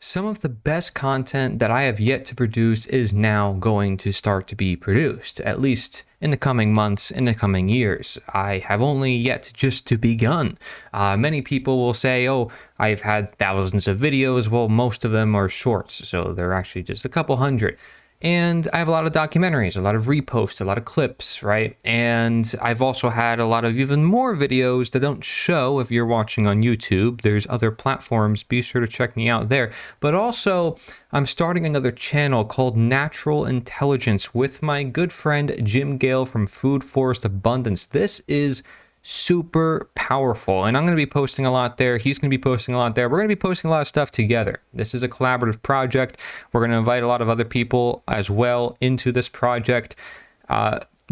Some of the best content that I have yet to produce is now going to start to be produced, at least in the coming months, in the coming years. I have only yet just to begun. Many people will say, oh, I've had thousands of videos. Well, most of them are shorts, so they're actually just a couple hundred. And I have a lot of documentaries, a lot of reposts, a lot of clips, right? And I've also had a lot of even more videos that don't show if you're watching on YouTube. There's other platforms. Be sure to check me out there. But also, I'm starting another channel called Natural Intelligence with my good friend Jim Gale from Food Forest Abundance. This is super powerful, and I'm going to be posting a lot there. He's going to be posting a lot there. We're going to be posting a lot of stuff together. This is a collaborative project. We're going to invite a lot of other people as well into this project.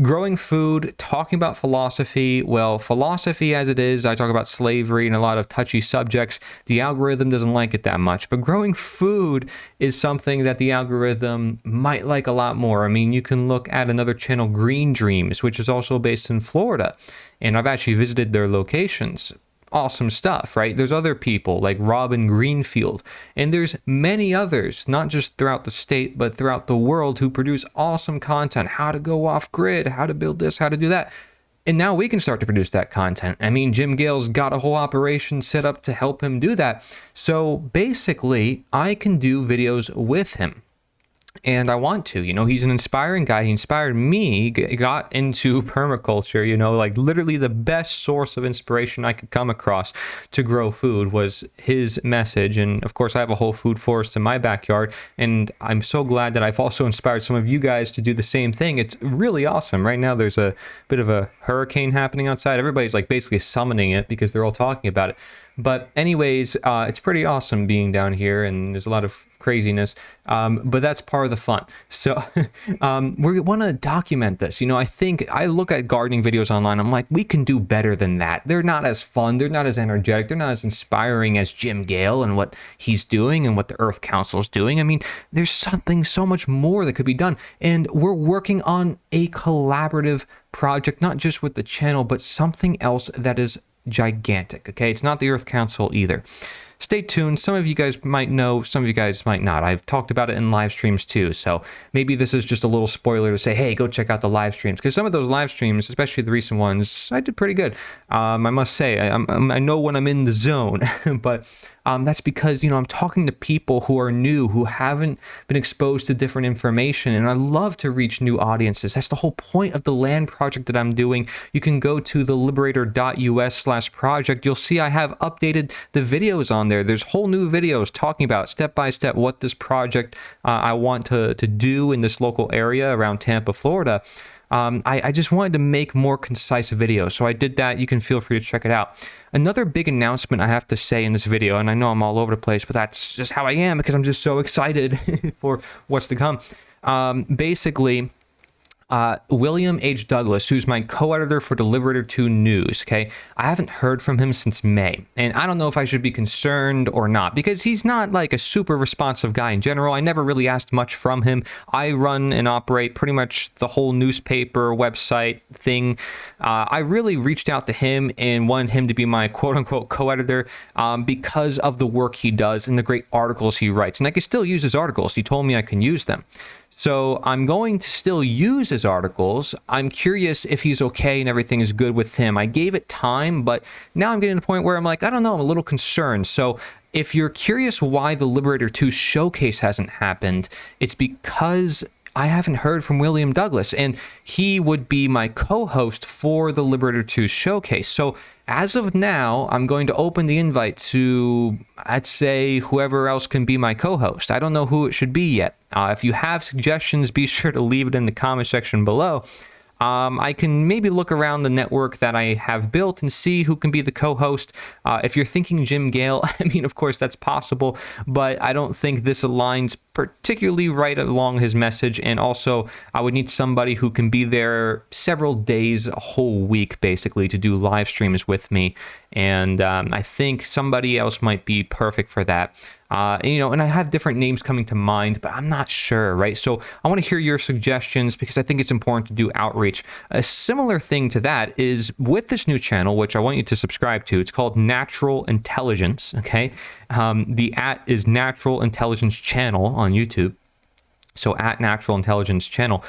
Growing food, talking about philosophy. Well, philosophy as it is, I talk about slavery and a lot of touchy subjects. The algorithm doesn't like it that much, but growing food is something that the algorithm might like a lot more. I mean, you can look at another channel, Green Dreams, which is also based in Florida, and I've actually visited their locations. Awesome stuff, right? There's other people like Robin Greenfield, and there's many others, not just throughout the state, but throughout the world, who produce awesome content, how to go off grid, how to build this, how to do that. And now we can start to produce that content. I mean, Jim Gale's got a whole operation set up to help him do that. So basically, I can do videos with him. And I want to, he's an inspiring guy. He inspired me, got into permaculture, like literally the best source of inspiration I could come across to grow food was his message. And of course, I have a whole food forest in my backyard. And I'm so glad that I've also inspired some of you guys to do the same thing. It's really awesome. Right now, there's a bit of a hurricane happening outside. Everybody's like basically summoning it because they're all talking about it. But anyways, it's pretty awesome being down here, and there's a lot of craziness, but that's part of the fun. So we want to document this. I think I look at gardening videos online. I'm like, we can do better than that. They're not as fun. They're not as energetic. They're not as inspiring as Jim Gale and what he's doing and what the Earth Council is doing. I mean, there's something so much more that could be done. And we're working on a collaborative project, not just with the channel, but something else that is gigantic. Okay, it's not the Earth Council either. Stay tuned. Some of you guys might know, some of you guys might not. I've talked about it in live streams too, so maybe this is just a little spoiler to say, hey, go check out the live streams, because some of those live streams, especially the recent ones, I did pretty good. I must say, I know when I'm in the zone, but that's because, I'm talking to people who are new, who haven't been exposed to different information, and I love to reach new audiences. That's the whole point of the land project that I'm doing. You can go to theliberator.us/project. You'll see I have updated the videos on there. There's whole new videos talking about step by step what this project I want to do in this local area around Tampa, Florida. I just wanted to make more concise videos, so I did that. You can feel free to check it out. Another big announcement I have to say in this video, and I know I'm all over the place, but that's just how I am because I'm just so excited for what's to come. Basically, William H. Douglas, who's my co-editor for the Liberator 2 News, okay? I haven't heard from him since May, and I don't know if I should be concerned or not, because he's not like a super responsive guy in general. I never really asked much from him. I run and operate pretty much the whole newspaper website thing. I really reached out to him and wanted him to be my quote-unquote co-editor because of the work he does and the great articles he writes, and I can still use his articles. He told me I can use them. So I'm going to still use his articles. I'm curious if he's okay and everything is good with him. I gave it time, but now I'm getting to the point where I'm like, I don't know, I'm a little concerned. So if you're curious why the Liberator 2 showcase hasn't happened, it's because I haven't heard from William Douglas, and he would be my co-host for the Liberator 2 showcase. So as of now, I'm going to open the invite to, I'd say, whoever else can be my co-host. I don't know who it should be yet. If you have suggestions, be sure to leave it in the comment section below. I can maybe look around the network that I have built and see who can be the co-host. If you're thinking Jim Gale, I mean, of course, that's possible, but I don't think this aligns particularly right along his message. And also, I would need somebody who can be there several days, a whole week, basically, to do live streams with me. And I think somebody else might be perfect for that. And I have different names coming to mind, but I'm not sure, right? So I want to hear your suggestions because I think it's important to do outreach. A similar thing to that is with this new channel, which I want you to subscribe to. It's called Natural Intelligence, okay? The @ is Natural Intelligence Channel on YouTube. So @ Natural Intelligence Channel.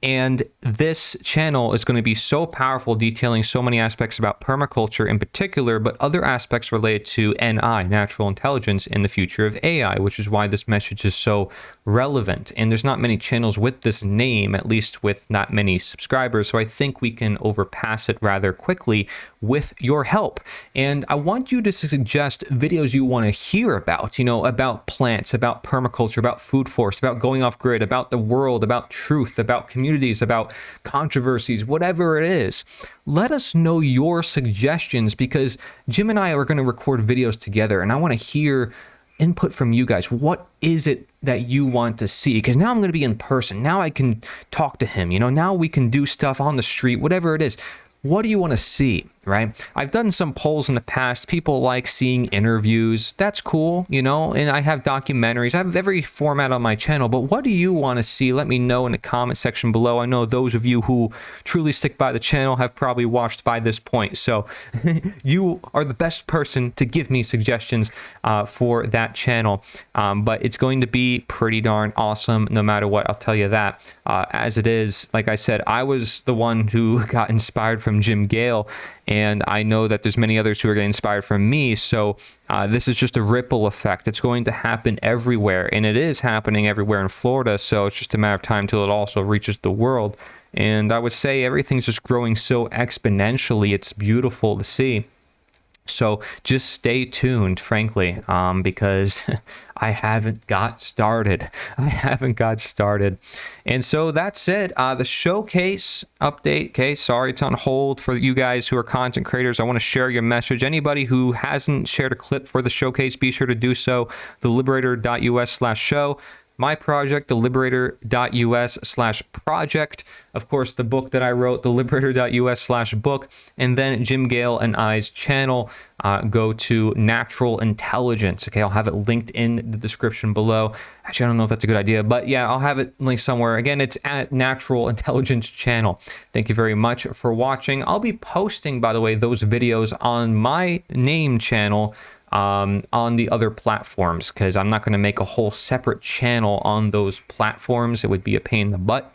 And this channel is going to be so powerful, detailing so many aspects about permaculture in particular, but other aspects related to NI, natural intelligence, in the future of AI, which is why this message is so relevant. And there's not many channels with this name, at least with not many subscribers. So I think we can overpass it rather quickly with your help. And I want you to suggest videos you want to hear about, about plants, about permaculture, about food forest, about going off grid, about the world, about truth, about community, about controversies, whatever it is. Let us know your suggestions because Jim and I are going to record videos together and I want to hear input from you guys. What is it that you want to see? Because now I'm going to be in person. Now I can talk to him. Now we can do stuff on the street, whatever it is. What do you want to see, right? I've done some polls in the past. People like seeing interviews. That's cool, and I have documentaries. I have every format on my channel, but what do you want to see? Let me know in the comment section below. I know those of you who truly stick by the channel have probably watched by this point. So you are the best person to give me suggestions for that channel. But it's going to be pretty darn awesome no matter what. I'll tell you that. As it is, like I said, I was the one who got inspired from Jim Gale, and I know that there's many others who are getting inspired from me. So this is just a ripple effect. It's going to happen everywhere, and it is happening everywhere in Florida. So it's just a matter of time till it also reaches the world. And I would say everything's just growing so exponentially. It's beautiful to see. So just stay tuned, frankly, because I haven't got started. And so that's it. The showcase update. Okay, sorry, it's on hold for you guys who are content creators. I want to share your message. Anybody who hasn't shared a clip for the showcase, be sure to do so. theliberator.us/show. My project, theliberator.us/project. Of course, the book that I wrote, theliberator.us/book. And then Jim Gale and I's channel, go to Natural Intelligence. Okay, I'll have it linked in the description below. Actually, I don't know if that's a good idea, but yeah, I'll have it linked somewhere. Again, it's @ Natural Intelligence Channel. Thank you very much for watching. I'll be posting, by the way, those videos on my name channel on the other platforms, because I'm not going to make a whole separate channel on those platforms. It would be a pain in the butt.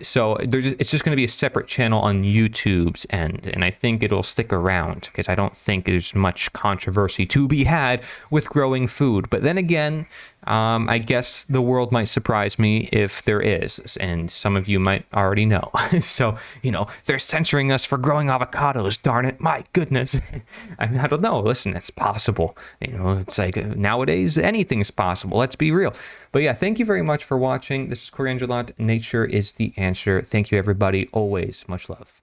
So it's just going to be a separate channel on YouTube's end, and I think it'll stick around because I don't think there's much controversy to be had with growing food. But then again, I guess the world might surprise me if there is, and some of you might already know. So, they're censoring us for growing avocados, darn it, my goodness. I mean, I don't know, listen, it's possible. It's like nowadays, anything's possible, let's be real. But yeah, thank you very much for watching. This is Cory. Nature is the answer. Thank you, everybody. Always much love.